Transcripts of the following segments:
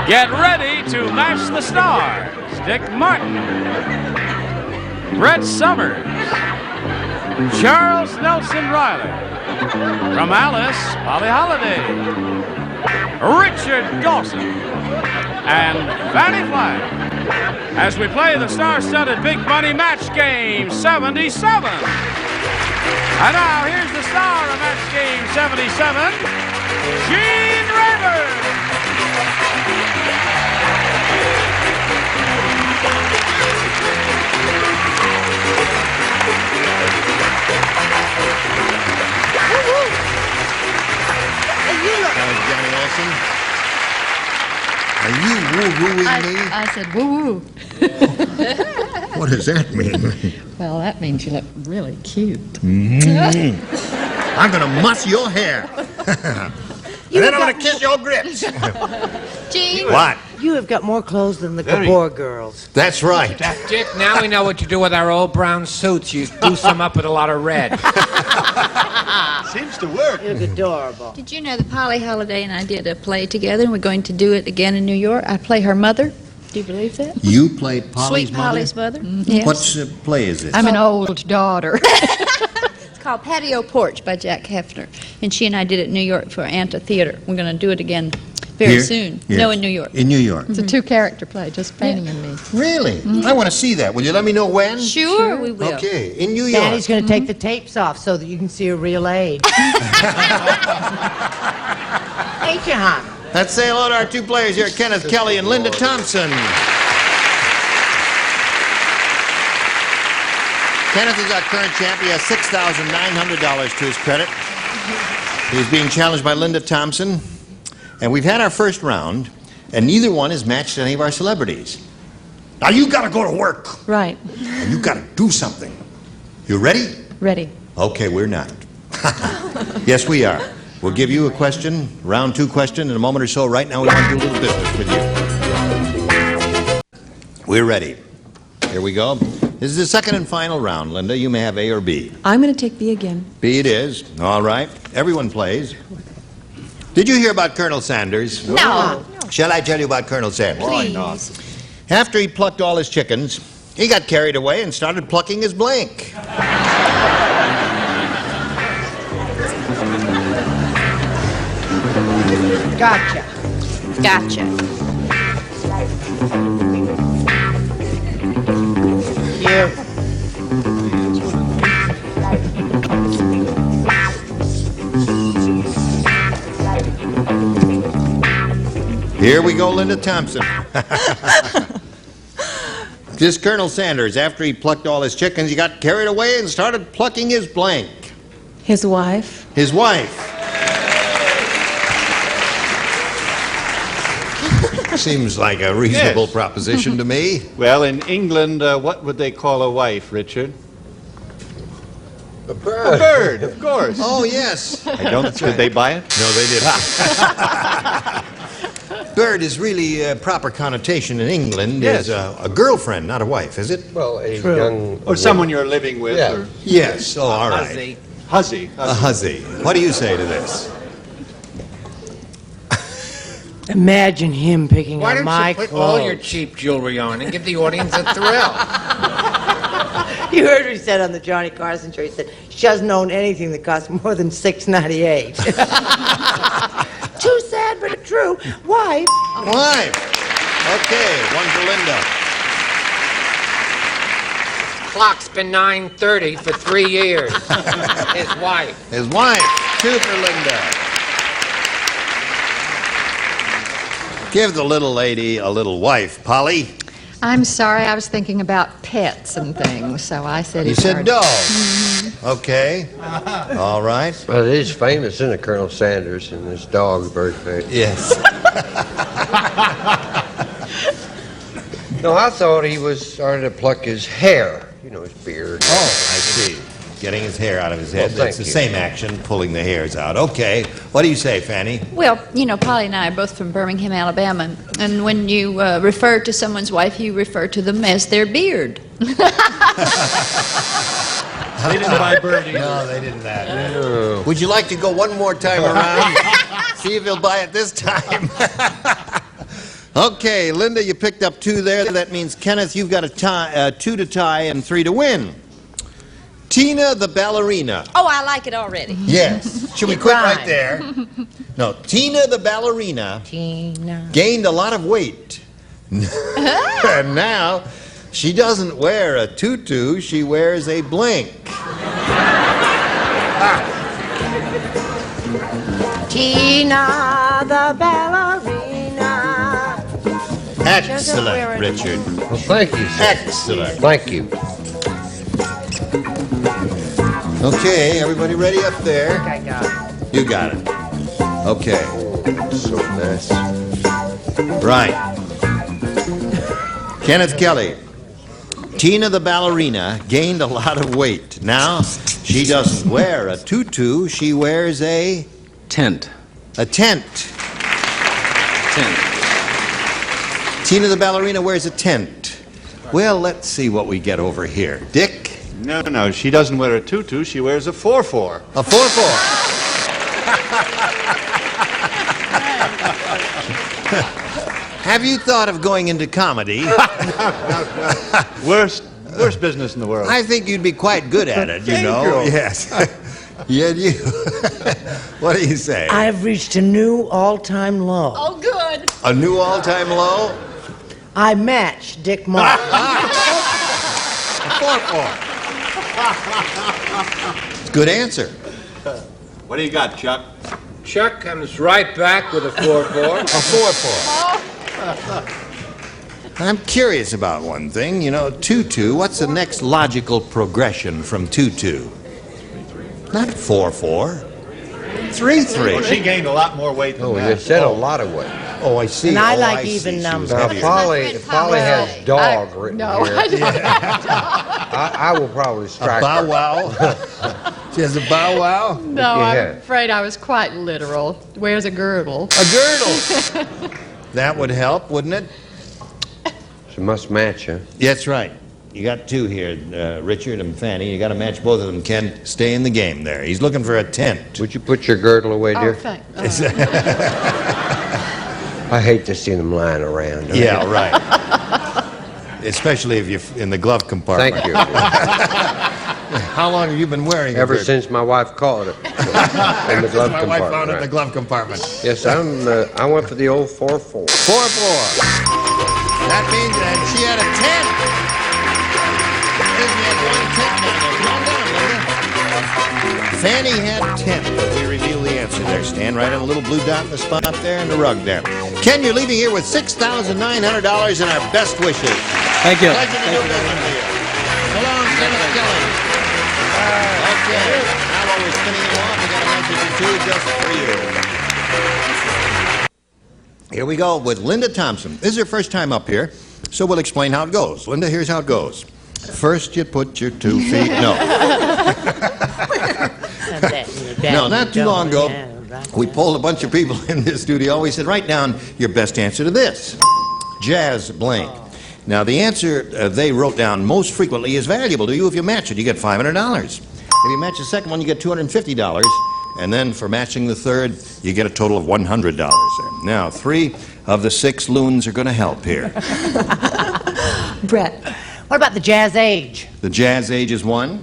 Get ready to match the stars. Dick Martin, Brett Summers, Charles Nelson Reilly, from Alice, Polly Holliday, Richard Dawson, and Fannie Flagg, as we play the star-studded Big Money Match Game 77. And now, here's the star of Match Game 77, Gene Rayburn. Are you woo-wooing me? I said woo-woo. What does that mean? Well, that means you look really cute. I'm gonna muss your hair. And then I'm gonna kiss your grips. Gene? What? You have got more clothes than the Gabor girls. That's right. Dick, now we know what you do with our old brown suits. You goose them up with a lot of red. Seems to work. You look adorable. Did you know that Polly Holliday and I did a play together, and we're going to do it again in New York? I play her mother. Do you believe that? You played Polly's Sweet mother? Polly's mother. Yes. What play is this? I'm an old daughter. It's called Patio Porch by Jack Hefner, and she and I did it in New York for Anta Theater. We're going to do it again very Here? soon. Here. No, in New York. In New York. It's a two-character play, just Fannie and me. Really? I want to see that. Will you let me know when? Sure, we will. Okay, in New York. Daddy's going to take the tapes off so that you can see her real age. Ain't you, hon? Let's say hello to our two players here, Kenneth Kelly and Linda Thompson. Kenneth is our current champ. He has $6,900 to his credit. He's being challenged by Linda Thompson. And we've had our first round, and neither one has matched any of our celebrities. Now you gotta go to work. Right. And you gotta do something. You ready? Ready. Okay, we're not. Yes, we are. We'll give you a question, round two question, in a moment or so. Right now, we want to do a little business with you. We're ready. Here we go. This is the second and final round, Linda. You may have A or B. I'm going to take B again. B it is. All right. Everyone plays. Did you hear about Colonel Sanders? No. Shall I tell you about Colonel Sanders? Please. After he plucked all his chickens, he got carried away and started plucking his blank. Gotcha. Gotcha. You. Here we go, Linda Thompson. This Colonel Sanders, after he plucked all his chickens, he got carried away and started plucking his blank. His wife. His wife. Seems like a reasonable proposition to me. Well, in England, what would they call a wife, Richard? A bird. A bird, of course. Oh, yes. I don't. Did they buy it? No, they didn't. Bird is really a proper connotation in England. Yes. Is a girlfriend, not a wife, is it? Well, a True. young... Or someone you're living with? Yeah. Or Yes. Oh, all right. Huzzy. A hussy. What do you say to this? Imagine him picking Why up don't my you put clothes. all your cheap jewelry on and give the audience a thrill? You heard what he said on the Johnny Carson show. He said, she doesn't own anything that costs more than $6.98. Too sad, but true. Wife. Wife. Okay, one for Linda. Clock's been 9:30 for 3 years. His wife. His wife. Two for Linda. Give the little lady a little wife, Polly. I'm sorry, I was thinking about pets and things, so I said You it's said hard. dog. Okay. All right. Well, it is famous, isn't it, Colonel Sanders, and this dog is very famous. Yes. No, I thought he was starting to pluck his hair, you know, his beard. Oh, I see. Getting his hair out of his head. Well, That's thank the you. same action, pulling the hairs out. Okay. What do you say, Fannie? Well, you know, Polly and I are both from Birmingham, Alabama, and when you refer to someone's wife, you refer to them as their beard. They didn't buy Bird either. No, they didn't that. No. Would you like to go one more time around? See if he'll buy it this time. Okay, Linda, you picked up 2 there. That means, Kenneth, you've got a tie, 2 to tie and 3 to win. Tina the ballerina. Oh, I like it already. Yes. Should we quit right there? No, Tina the ballerina gained a lot of weight. And now she doesn't wear a tutu, she wears a blink. Tina the ballerina. Excellent, Richard. Well, thank you, sir. Excellent. Thank you. Okay, everybody ready up there? I got it. You got it. Okay. So nice. Right. Kenneth Kelly. Tina the ballerina gained a lot of weight. Now, she doesn't wear a tutu, she wears a... Tent. A tent. Tent. Tina the ballerina wears a tent. Well, let's see what we get over here. Dick? No, she doesn't wear a tutu, she wears a 4-4. A 4-4. Have you thought of going into comedy? Worst business in the world. I think you'd be quite good at it, you know. Yes. Yeah, you. What do you say? I've reached a new all-time low. Oh, good. A new all-time low? I match Dick Martin. A 4-4. Good answer. What do you got, Chuck? Chuck comes right back with a 4-4. A 4-4. I'm curious about one thing. You know, tutu, what's the next logical progression from tutu? Not 4-4. 3-3. Well, she gained a lot more weight than Oh, that. you said a lot of weight. Oh, I see. And I Oh, like see. even She was numbers. Now, heavier. Polly has dog written No, here. I don't. I will probably A strike bow her. wow. She has a bow wow. No, Yeah. I'm afraid I was quite literal. Wears a girdle. A girdle. That would help, wouldn't it? She must match, huh? That's right. You got 2 here, Richard and Fannie. You got to match both of them. Ken, stay in the game there. He's looking for a tent. Would you put your girdle away, Oh, dear? thanks. I hate to see them lying around. don't Yeah, you? right. Especially if you're in the glove compartment. Thank you. How long have you been wearing it? Ever since my wife caught it in the glove my wife compartment. found it in the right. glove compartment. Yes, I went for the old 4-4. 4-4. That means that she had a tent. Disney had 1 tent now. Calm down, Linda. Fannie had 10, but we reveal the answer there. Stand right on the little blue dot in the spot there in the rug there. Ken, you're leaving here with $6,900 and our best wishes. Thank you. Pleasure to do business with you. So long, Kenneth Kelly. Okay, now while we're spinning it along, we got a message or 2 just for you. Here we go with Linda Thompson. This is her first time up here, so we'll explain how it goes. Linda, here's how it goes. First, you put your 2 feet. No. No, not too long ago, we polled a bunch of people in this studio. We said, write down your best answer to this. Jazz blank. Now, the answer they wrote down most frequently is valuable to you. If you match it, you get $500. If you match the second one, you get $250. And then for matching the third, you get a total of $100 there. Now, 3 of the 6 loons are going to help here. Brett. What about the jazz age? The jazz age is 1.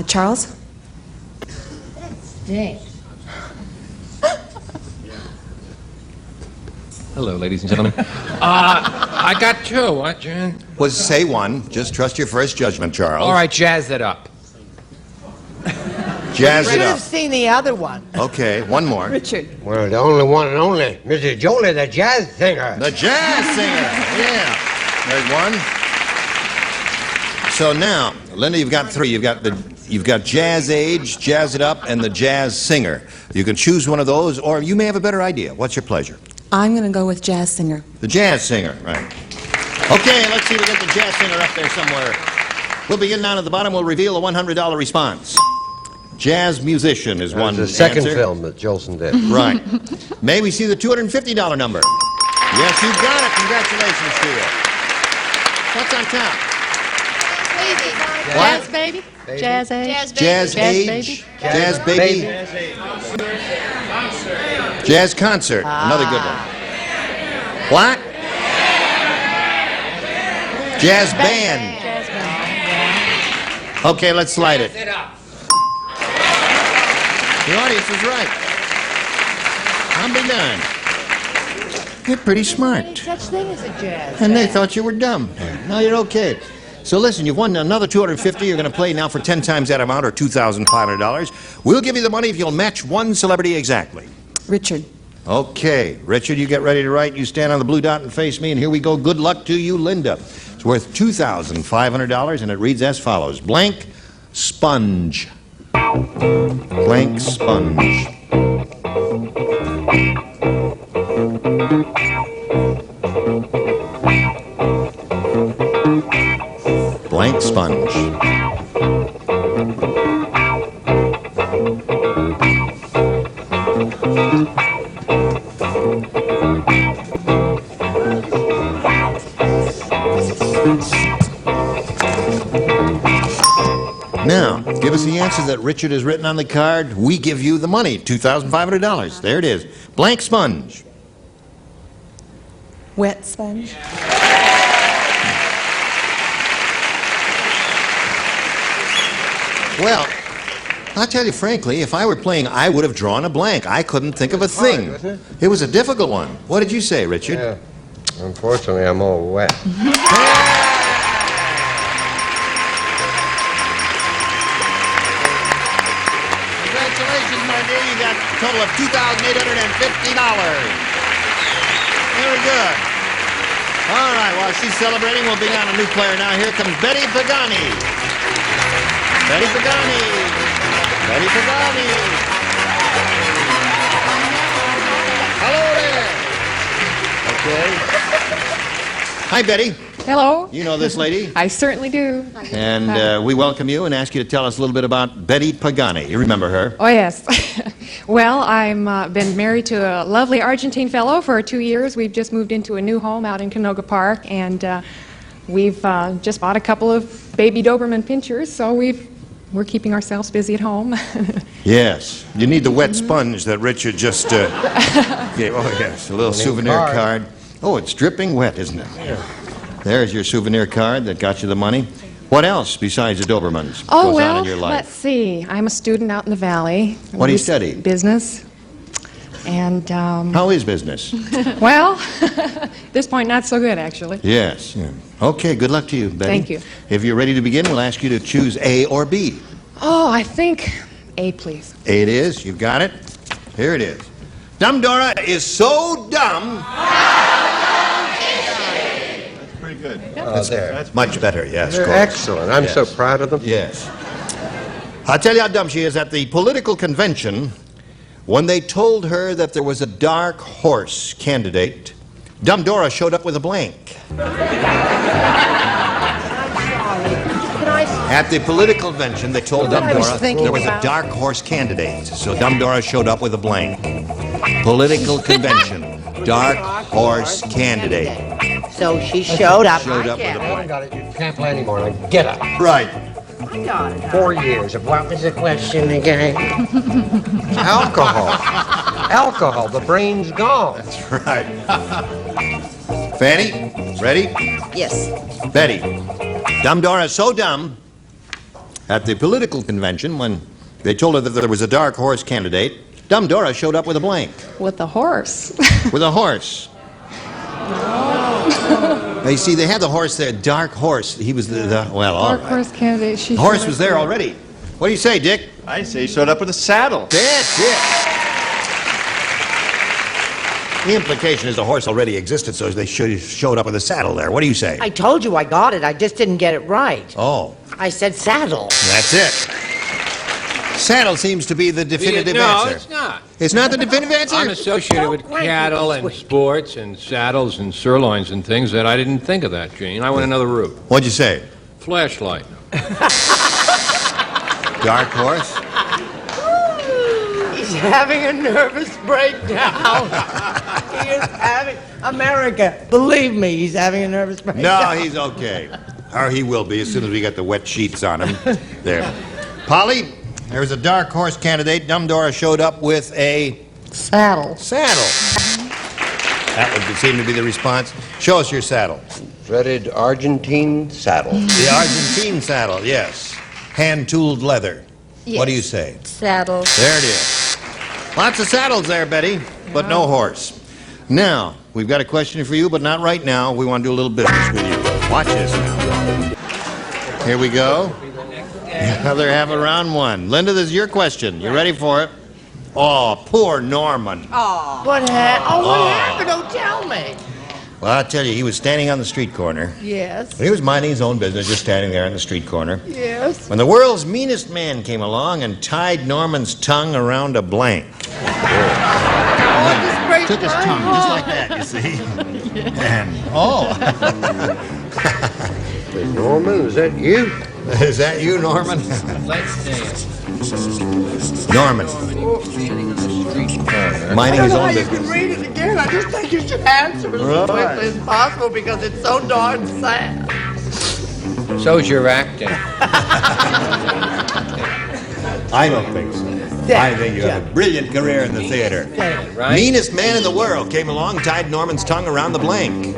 Charles? Dang. Hello, ladies and gentlemen. I got 2, what, Jan? Was say 1. Just trust your first judgment, Charles. All right, jazz it up. Jazz it Should have up. seen the other one. Okay, 1 more. Richard. Well, the only one and only, Mrs. Jolie, the jazz singer. The jazz singer. Yeah. There's 1. So now, Linda, you've got 3. You've got jazz age, jazz it up, and the jazz singer. You can choose one of those, or you may have a better idea. What's your pleasure? I'm going to go with jazz singer. The jazz singer, right. Okay, let's see if we get the jazz singer up there somewhere. We'll begin down at the bottom. We'll reveal a $100 response. Jazz musician is one The second answer. film that Jolson did. Right. May we see the $250 number? Yes, you got it. Congratulations to you. What's on top? Jazz baby. Jazz age. Jazz age. Jazz baby. Jazz concert. Another good one. What? Jazz band. Okay, let's slide it. Sit up. The audience is right. I'll be darned. You're pretty smart. Such thing as a jazz. And they thought you were dumb. No, you're okay. So listen, you've won another $250. You're going to play now for 10 times that amount, or $2,500. We'll give you the money if you'll match one celebrity exactly. Richard. Okay, Richard, you get ready to write. You stand on the blue dot and face me, and here we go. Good luck to you, Linda. It's worth $2,500, and it reads as follows. Blank sponge. Blank sponge. Blank sponge. Now, give us the answer that Richard has written on the card. We give you the money, $2,500. There it is. Blank sponge. Wet sponge. Well, I'll tell you frankly, if I were playing, I would have drawn a blank. I couldn't think of a thing. wasn't it? It was a difficult one. What did you say, Richard? Yeah. Unfortunately, I'm all wet. Congratulations, my dear. You got a total of $2,850. Very good. All right, while she's celebrating, we'll bring on a new player now. Here comes Betty Pagani. Betty Pagani. Betty Pagani. Hello there. Okay. Hi, Betty. Hello. You know this lady? I certainly do. And we welcome you and ask you to tell us a little bit about Betty Pagani. You remember her? Oh, yes. Well, I've been married to a lovely Argentine fellow for 2 years. We've just moved into a new home out in Canoga Park, and we've just bought a couple of baby Doberman pinchers, so we're keeping ourselves busy at home. Yes. You need the wet sponge that Richard just gave. Oh, yes. A little souvenir card. Oh, it's dripping wet, isn't it? Yeah. There's your souvenir card that got you the money. What else besides the Dobermans Oh, goes well, on in your life? let's see. I'm a student out in the valley. What do you study? Business. And, How is business? well, at this point, not so good, actually. Yes. Yeah. Okay, good luck to you, Betty. Thank you. If you're ready to begin, we'll ask you to choose A or B. Oh, I think A, please. A it is. You've got it. Here it is. Dumb Dora is so dumb. That's pretty good. There. That's much better, yes, of They're course. excellent. I'm so Yes. proud of them. Yes. I'll tell you how dumb she is. At the political convention, when they told her that there was a dark horse candidate, Dumb Dora showed up with a blank. At the political convention, they told Dumb Dora there was a dark horse candidate. So Dumb Dora showed up with a blank. Political convention, dark horse candidate. So she showed up. Showed I up with get a it. blank. Got it. You can't play anymore. Now get up. Right. I got it. 4 years of what was the question again? Alcohol. Alcohol. The brain's gone. Right. Fannie, ready? Yes. Betty. Dumb Dora is so dumb. At the political convention, when they told her that there was a dark horse candidate, Dumb Dora showed up with a blank. With a horse. With a horse. Now, you see, they had the horse there, dark horse. He was well, all Dark right. horse candidate. The horse was there already. What do you say, Dick? I say he showed up with a saddle. That's it. The implication is the horse already existed, so they showed up with a saddle there. What do you say? I told you I got it. I just didn't get it right. Oh, I said saddle. that's it. Saddle seems to be the definitive No, answer. it's not. It's not the definitive answer? I'm associated with cattle and sports and saddles and sirloins and things that I didn't think of that, Gene. I went another route. What'd you say? Flashlight. Dark horse? He's having a nervous breakdown. He is having... America, believe me, he's having a nervous breakdown. No, he's okay. Or he will be as soon as we get the wet sheets on him. There. Polly, there's a dark horse candidate. Dumb Dora showed up with a Saddle. saddle. That would seem to be the response. Show us your saddle. Dreaded Argentine saddle. The Argentine saddle, yes. Hand-tooled leather. What do you say? Saddle. There it is. Lots of saddles there, Betty, but no horse. Now, we've got a question for you, but not right now. We want to do a little business with you. Watch this now. Here we go. Another half of round one. Linda, this is your question. You ready for it? Oh, poor Norman. What happened? Don't tell me. Well, I'll tell you, he was standing on the street corner. Yes. He was minding his own business, just standing there on the street corner. Yes. When the world's meanest man came along and tied Norman's tongue around a blank. Took his tongue, just like that, you see. And, Norman, is that you? Is that you, Norman? Let's dance. Norman. Minding his own business. Read it again. I just think you should answer as quickly as possible because it's so darn sad. So's your acting. I don't think so. I think you have a brilliant career in the theater. Right? Meanest man in the world came along, tied Norman's tongue around the blank.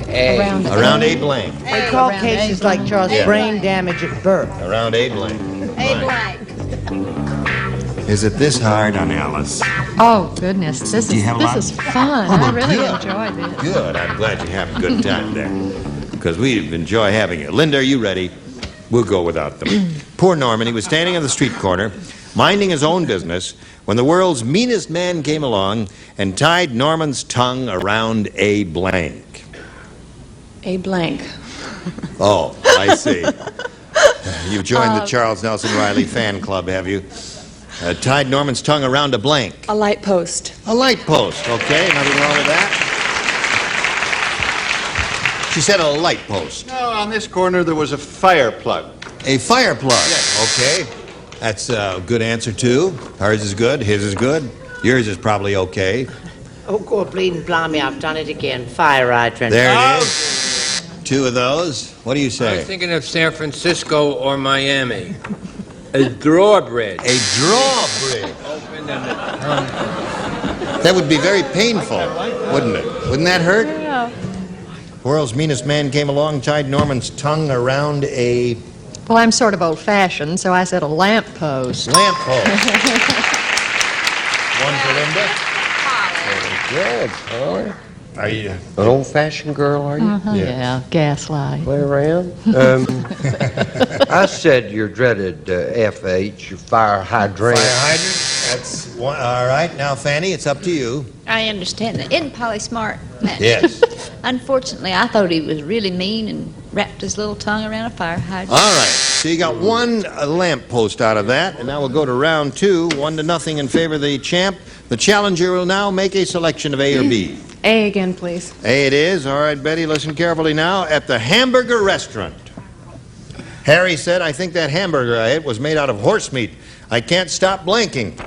Around A blank. They call cases like Charles brain damage at birth. Around A blank. A blank. Is it this hard on Alice? Oh, goodness. This Do you have a lot? is fun. Oh, I well, really good. enjoyed this. Good. I'm glad you have a good time there. Because we enjoy having you. Linda, are you ready? We'll go without them. Poor Norman, he was standing on the street corner, minding his own business, when the world's meanest man came along and tied Norman's tongue around a blank. A blank. Oh, I see. You've joined the Charles Nelson Reilly fan club, have you? Tied Norman's tongue around a blank. A light post. A light post, okay, nothing wrong with that. She said a light post. No, on this corner there was a fire plug. A fire plug. Yes. Okay. That's a good answer, too. Hers is good. His is good. Yours is probably okay. Oh, God, bleeding blimey, I've done it again. Fire hydrant. There it is. Two of those. What do you I was say? thinking of San Francisco or Miami. A drawbridge. A drawbridge. Open and That would be very painful, wouldn't it? Wouldn't that hurt? Yeah. World's meanest man came along, tied Norman's tongue around a Well, I'm sort of old-fashioned, so I said a lamp post. lamp post. One for Linda. Good. Oh, Are you? an old-fashioned girl, are you? Yeah, gaslight. Play around. I said your dreaded FH, your fire hydrant. Fire hydrant? That's one. All right. Now, Fannie, it's up to you. I understand that. Isn't Polly smart? Yes. Unfortunately, I thought he was really mean and wrapped his little tongue around a fire hydrant. All right. So you got one lamp post out of that, and now we'll go to round two. 1-0 in favor of the champ. The challenger will now make a selection of A or B. A again, please. A it is. All right, Betty, listen carefully now. At the hamburger restaurant, Harry said, I think that hamburger I ate was made out of horse meat. I can't stop blinking.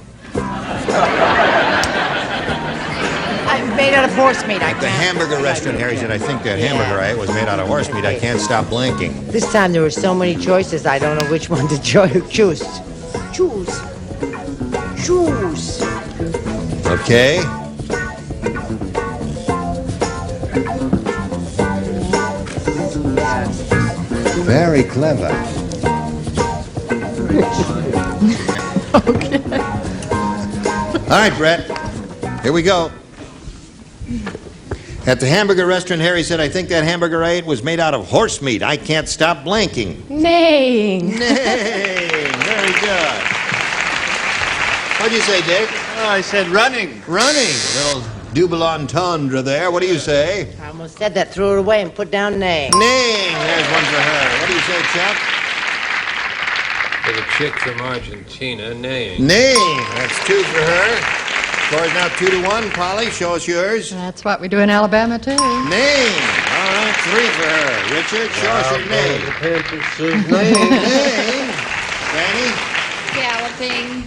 I'm made out of horse meat. I At the hamburger restaurant, Harry said, I think that hamburger I ate was made out of horse meat. I can't stop blinking. This time there were so many choices, I don't know which one to choose. Choose. Choose. Okay. Very clever. Okay. All right, Brett. Here we go. At the hamburger restaurant, Harry said, I think that hamburger I ate was made out of horse meat. I can't stop blinking. Neighing. Nay. Very good. What'd you say, Dick? Oh, I said running. Running. A little double entendre there. What do you say? I almost said that, threw it away and put down name. Name. There's one for her. What do you say, Chuck? for the chick from Argentina, neighing. Name. That's 2 for her. Score is now 2-1. Polly, show us yours. That's what we do in Alabama, too. Name. All right, 3 for her. Richard, show us your name. Name. Name. Fannie. Galloping.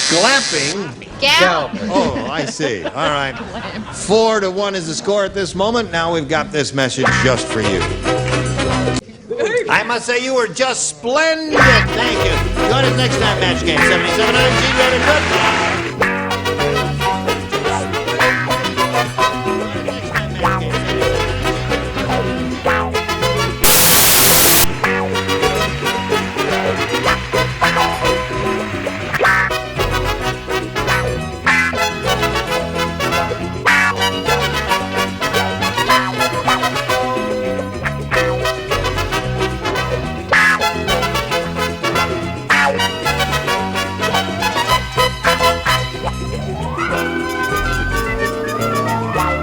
Glamping. Galloping. Oh, I see. All right. 4-1 is the score at this moment. Now we've got this message just for you. I must say you were just splendid. Thank you. Join us next time, Match Game 77. I'm G. Goodbye.